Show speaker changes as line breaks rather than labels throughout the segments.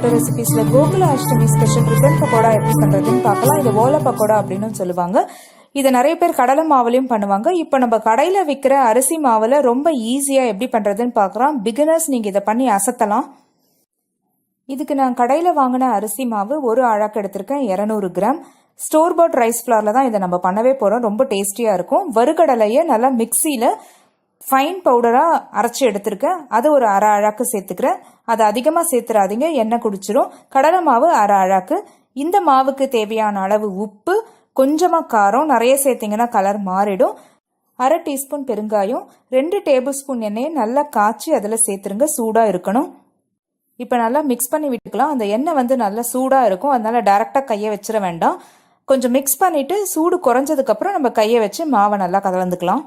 Chapter recipesல Gokulashtami special ribbon pakoda எப்படி பண்றதுன்னு பார்க்கலாம். இது ஓலை பக்கோடா அப்படின்னு சொல்லுவாங்க. இதை நிறைய பேர் கடலை மாவுலையும் பண்ணுவாங்க. இப்போ நம்ம கடையில் விற்கிற அரிசி மாவில் ரொம்ப ஈஸியாக எப்படி பண்ணுறதுன்னு பார்க்குறோம். பிகினர்ஸ் நீங்கள் இதை பண்ணி அசத்தலாம். இதுக்கு நான் கடையில் வாங்கின அரிசி மாவு ஒரு அழகு எடுத்திருக்கேன், 200 கிராம். ஸ்டோர் பாட் ரைஸ் ஃப்ளாரில் தான் இதை நம்ம பண்ணவே போகிறோம். ரொம்ப டேஸ்டியாக இருக்கும். வறுகடலையை நல்லா மிக்சியில் ஃபைன் பவுடராக அரைச்சி எடுத்திருக்கேன். அது ஒரு அரை அழாக்கு சேர்த்துக்கிறேன். அது அதிகமாக சேர்த்துறாதீங்க, எண்ணெய் குடிச்சிரும். கடலை மாவு அரை அழாக்கு. இந்த மாவுக்கு தேவையான அளவு உப்பு, கொஞ்சமாக காரம், நிறைய சேர்த்திங்கன்னா கலர் மாறிடும். அரை டீஸ்பூன் பெருங்காயம், 2 டேபிள் ஸ்பூன் எண்ணெயை நல்லா காய்ச்சி அதில் சேர்த்துருங்க. சூடாக இருக்கணும். இப்போ நல்லா மிக்ஸ் பண்ணி விட்டுக்கலாம். அந்த எண்ணெய் நல்லா சூடாக இருக்கும், அதனால டைரெக்டாக கையை வச்சிட வேண்டாம். கொஞ்சம் மிக்ஸ் பண்ணிவிட்டு சூடு குறைஞ்சதுக்கப்புறம் நம்ம கையை வச்சு மாவை நல்லா கலந்துக்கலாம்.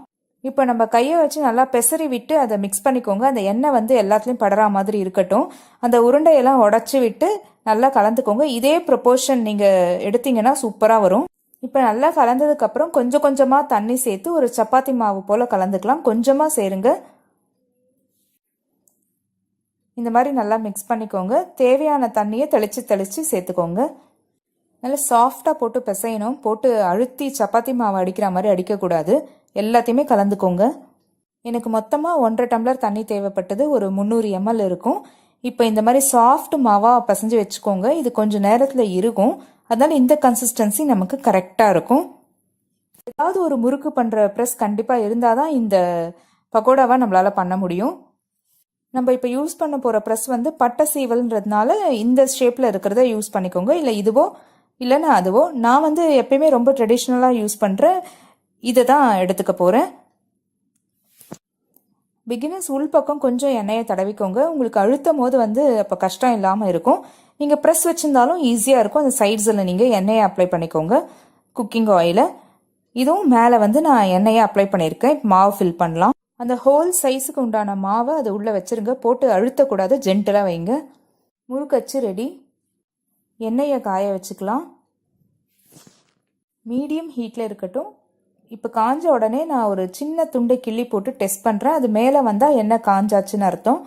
இப்போ நம்ம கையை வச்சு நல்லா பெசரி விட்டு அதை மிக்ஸ் பண்ணிக்கோங்க. அந்த எண்ணெய் எல்லாத்துலேயும் படுற மாதிரி இருக்கட்டும். அந்த உருண்டையெல்லாம் உடச்சி விட்டு நல்லா கலந்துக்கோங்க. இதே ப்ரொப்போர்ஷன் நீங்கள் எடுத்தீங்கன்னா சூப்பராக வரும். இப்போ நல்லா கலந்ததுக்கப்புறம் கொஞ்சம் கொஞ்சமாக தண்ணி சேர்த்து ஒரு சப்பாத்தி மாவு போல் கலந்துக்கலாம். கொஞ்சமாக சேருங்க. இந்த மாதிரி நல்லா மிக்ஸ் பண்ணிக்கோங்க. தேவையான தண்ணியை தெளித்து சேர்த்துக்கோங்க. நல்லா சாஃப்டாக போட்டு பிசையணும். போட்டு அழுத்தி சப்பாத்தி மாவு அடிக்கிற மாதிரி அடிக்கக்கூடாது. எல்லாத்தையுமே கலந்துக்கோங்க. எனக்கு மொத்தமாக 1.5 டம்ளர் தண்ணி தேவைப்பட்டது. ஒரு 300 ml இருக்கும். இப்போ இந்த மாதிரி சாஃப்ட் மாவாக பிசைஞ்சு வச்சுக்கோங்க. இது கொஞ்சம் நேரத்தில் இருக்கும், அதனால இந்த கன்சிஸ்டன்சி நமக்கு கரெக்டாக இருக்கும். ஏதாவது ஒரு முறுக்கு பண்ணுற ப்ரெஸ் கண்டிப்பாக இருந்தால் தான் இந்த பக்கோடாவை நம்மளால் பண்ண முடியும். நம்ம இப்போ யூஸ் பண்ண போகிற ப்ரெஸ் பட்டசீவல்ன்றதுனால இந்த ஷேப்பில் இருக்கிறத யூஸ் பண்ணிக்கோங்க. இல்லை இதுவோ இல்லைன்னா அதுவோ. நான் எப்பயுமே ரொம்ப ட்ரெடிஷ்னலாக யூஸ் பண்ணுறேன், இதை தான் எடுத்துக்க போகிறேன். பிகினர்ஸ் உள்பக்கம் கொஞ்சம் எண்ணெயை தடவிக்கோங்க. உங்களுக்கு அழுத்தும் போது அப்போ கஷ்டம் இல்லாமல் இருக்கும். நீங்கள் ப்ரெஸ் வச்சுருந்தாலும் ஈஸியாக இருக்கும். அந்த சைட்ஸில் நீங்கள் எண்ணெயை அப்ளை பண்ணிக்கோங்க, குக்கிங் ஆயிலை. இதுவும் மேலே நான் எண்ணெயை அப்ளை பண்ணியிருக்கேன். இப்போ மாவு ஃபில் பண்ணலாம். அந்த ஹோல் சைஸுக்கு உண்டான மாவை அது உள்ளே வச்சுருங்க. போட்டு அழுத்தக்கூடாது, ஜென்டலாக வைங்க. முறுக்கச்சு ரெடி. எண்ணெயை காய வச்சுக்கலாம். மீடியம் ஹீட்டில் இருக்கட்டும். இப்போ காஞ்ச உடனே நான் ஒரு சின்ன துண்டை கிள்ளி போட்டு டெஸ்ட் பண்ணுறேன். அது மேலே வந்தால் எண்ணெய் காஞ்சாச்சுன்னு அர்த்தம்.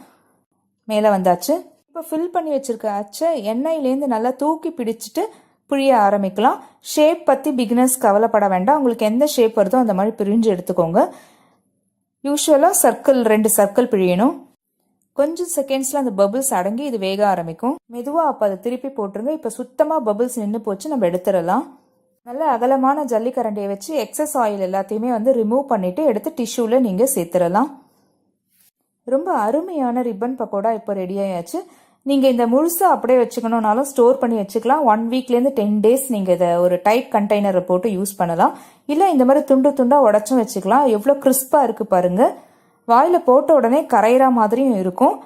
மேலே வந்தாச்சு. இப்போ ஃபில் பண்ணி வச்சுருக்க அச்சை எண்ணெயிலேருந்து நல்லா தூக்கி பிடிச்சிட்டு பிழிய ஆரம்பிக்கலாம். ஷேப் பற்றி பிகினர்ஸ் கவலைப்பட வேண்டாம். உங்களுக்கு எந்த ஷேப் வருதோ அந்த மாதிரி பிழிஞ்சு எடுத்துக்கோங்க. யூஸ்வலாக 2 சர்க்கிள் பிழியணும். கொஞ்சம் செகண்ட்ஸில் அந்த பபிள்ஸ் அடங்கி இது வேக ஆரம்பிக்கும். மெதுவாக அப்போ அதை திருப்பி போட்டுருங்க. இப்போ சுத்தமாக பபிள்ஸ் நின்று போச்சு, நம்ம எடுத்துடலாம். நல்ல அகலமான ஜல்லிக்கரண்டியை வச்சு எக்ஸஸ் ஆயில் எல்லாத்தையுமே ரிமூவ் பண்ணிவிட்டு எடுத்து டிஷ்யூவில் நீங்கள் சேர்த்துடலாம். ரொம்ப அருமையான ரிப்பன் பக்கோடா இப்போ ரெடி ஆயாச்சு. நீங்கள் இந்த முழுசாக அப்படியே வச்சுக்கணுன்னாலும் ஸ்டோர் பண்ணி வச்சுக்கலாம். 1 வீக்லேருந்து 10 days நீங்கள் இதை ஒரு டைட் கண்டெய்னரை போட்டு யூஸ் பண்ணலாம். இல்லை இந்த மாதிரி துண்டு துண்டாக உடச்சும் வச்சுக்கலாம். எவ்வளோ கிறிஸ்பாக இருக்குது பாருங்கள். வாயில் போட்ட உடனே கரையிற மாதிரியும் இருக்கும்.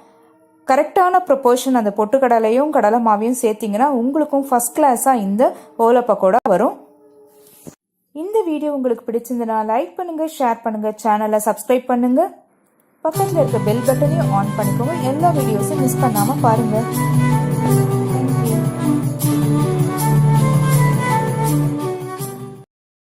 கரெக்டான ப்ரொப்போர்ஷன் அந்த பொட்டுக்கடலையும் கடலை மாவையும் சேர்த்திங்கன்னா உங்களுக்கும் ஃபர்ஸ்ட் கிளாஸாக இந்த ஓலை பக்கோடா வரும். இந்த வீடியோ உங்களுக்கு பிடிச்சிருந்தனா லைக் பண்ணுங்கள், ஷேர் பண்ணுங்கள், சேனலை சப்ஸ்கிரைப் பண்ணுங்கள். பக்கத்தில் இருக்க பெல் பட்டனையும் ஆன் பண்ணிக்கோங்க. எல்லா வீடியோஸும் மிஸ் பண்ணாமல் பாருங்கள்.